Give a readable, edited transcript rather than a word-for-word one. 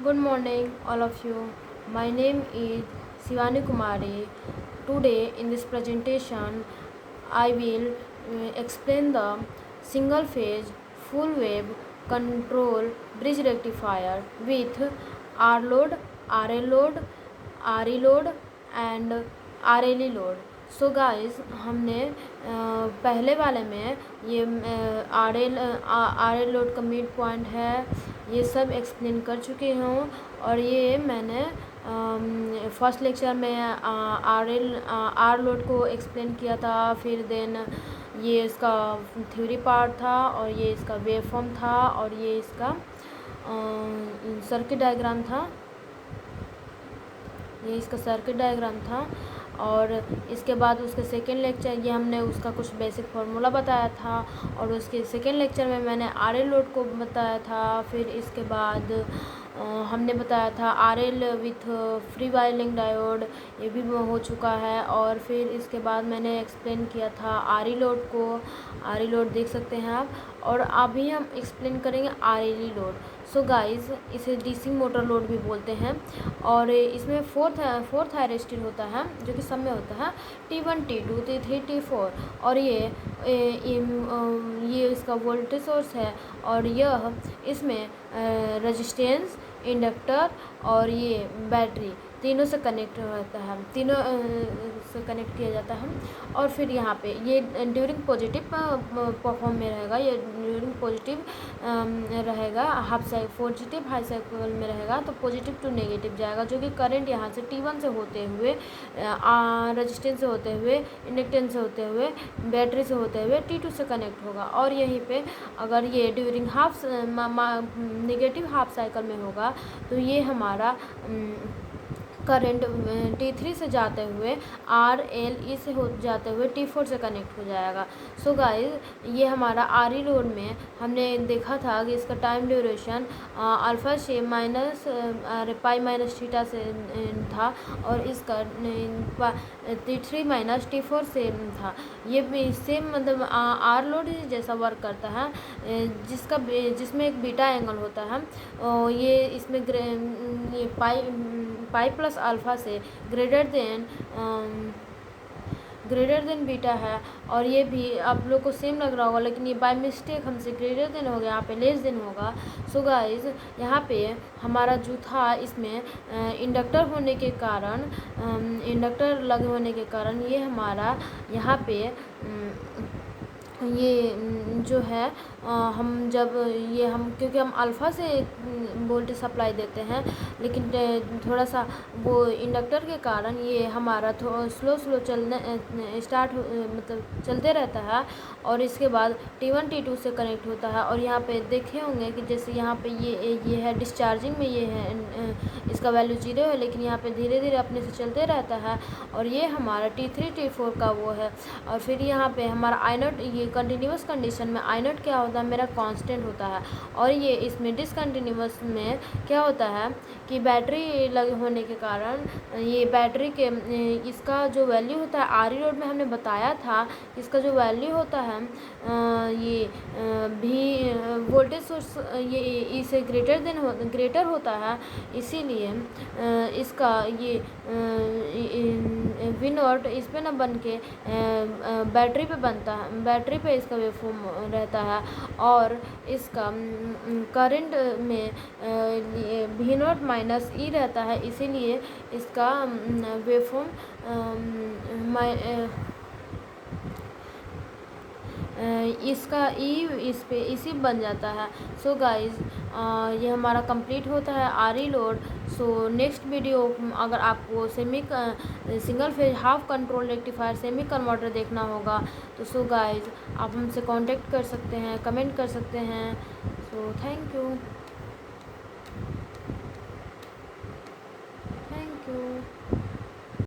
Good morning, all of you. My name is Shivani Kumari. Today, in this presentation, I will explain the single phase full wave control bridge rectifier with R load, RL load, RE load and RLE load. So guys हमने पहले वाले में ये R L load का mid point है, ये सब explain कर चुकी हूँ। और ये मैंने फर्स्ट लेक्चर में आर लोड को एक्सप्लेन किया था। फिर देन ये इसका थ्योरी पार्ट था और ये इसका वेव फॉर्म था और ये इसका सर्किट डायग्राम था। ये इसका सर्किट डायग्राम था। और इसके बाद उसके सेकेंड लेक्चर ये हमने उसका कुछ बेसिक फार्मूला बताया था और उसके सेकेंड लेक्चर में मैंने आर एल लोड को बताया था। फिर इसके बाद हमने बताया था R L with free wiring diode, ये भी हो चुका है। और फिर इसके बाद मैंने एक्सप्लेन किया था आर ई लोड को। आर ई लोड देख सकते हैं आप। और अभी हम एक्सप्लेन करेंगे R L E load. So guys इसे डीसी मोटर लोड भी बोलते हैं। और इसमें फोर्थ थायरिस्टर होता है जो कि सब में होता है T1 T2 T3 T4। और ये इसका वोल्टेज सोर्स है और यह इसमें रेजिस्टेंस, इंडक्टर और ये बैटरी तीनों से कनेक्ट होता है, तीनों से कनेक्ट किया जाता है। और फिर यहाँ पे ये ड्यूरिंग पॉजिटिव परफॉर्म में रहेगा, ये ड्यूरिंग पॉजिटिव रहेगा half cycle, positive high cycle में रहेगा तो पॉजिटिव टू नेगेटिव जाएगा, जो कि करंट यहाँ से T1 से होते हुए रेजिस्टेंस से होते हुए, इंडक्टेंस से होते हुए, बैटरी से होते हुए T2 से कनेक्ट होगा। और यहीं पे अगर ये ड्यूरिंग नेगेटिव हाफ साइकिल में होगा तो ये हमारा करंट T3 से जाते हुए RLE से हो जाते हुए T4 से कनेक्ट हो जाएगा। सो गाइस ये हमारा आर ई लोड में हमने देखा था कि इसका टाइम ड्यूरेशन अल्फ़ा से माइनस पाई माइनस थीटा से था और इसका T3 माइनस T4 से था। ये भी सेम मतलब आर लोड जैसा वर्क करता है, जिसमें एक बीटा एंगल होता है। ये इसमें ये पाई प्लस अल्फ़ा से ग्रेटर देन बीटा है। और ये भी आप लोग को सेम लग रहा होगा, लेकिन ये बाय मिस्टेक हमसे ग्रेटर देन हो गया, यहाँ पे लेस देन होगा। सो गाइस यहाँ पे हमारा जो था इसमें इंडक्टर होने के कारण, इंडक्टर लगे होने के कारण ये हमारा यहाँ पे ये जो है हम जब ये हम क्योंकि हम अल्फ़ा से वोल्टेज सप्लाई देते हैं, लेकिन थोड़ा सा वो इंडक्टर के कारण ये हमारा स्लो चलने स्टार्ट मतलब चलते रहता है। और इसके बाद T1 T2 से कनेक्ट होता है। और यहाँ पे देखे होंगे कि जैसे यहाँ पे ये है डिस्चार्जिंग में, ये है इसका वैल्यू 0 है, लेकिन यहाँ पे धीरे धीरे अपने से चलते रहता है। और ये हमारा T3 T4 का वो है। और फिर यहाँ पे हमारा आई नॉट, ये कंटिन्यूस कंडीशन में आई नॉट क्या होता है, मेरा कांस्टेंट होता है। और ये इसमें डिसकंटिन्यूस में क्या होता है कि बैटरी लगे होने के कारण ये बैटरी के इसका जो वैल्यू होता है आर ई लोड में हमने बताया था, इसका जो वैल्यू होता है ये भी वोल्टेज सोर्स ये इसे ग्रेटर होता है। इसीलिए इसका ये वी नॉट इस पर ना बन के बैटरी पे बनता है, बैटरी पे इसका वेवफॉर्म रहता है। और इसका करंट में वी नॉट माइनस ई रहता है, इसीलिए इसका वेवफॉर्म इसका इसी बन जाता है। सो गाइस ये हमारा कंप्लीट होता है R E load. So next video अगर आपको single phase half control rectifier semi converter देखना होगा तो सो गाइस आप हमसे कांटेक्ट कर सकते हैं, कमेंट कर सकते हैं। So thank you.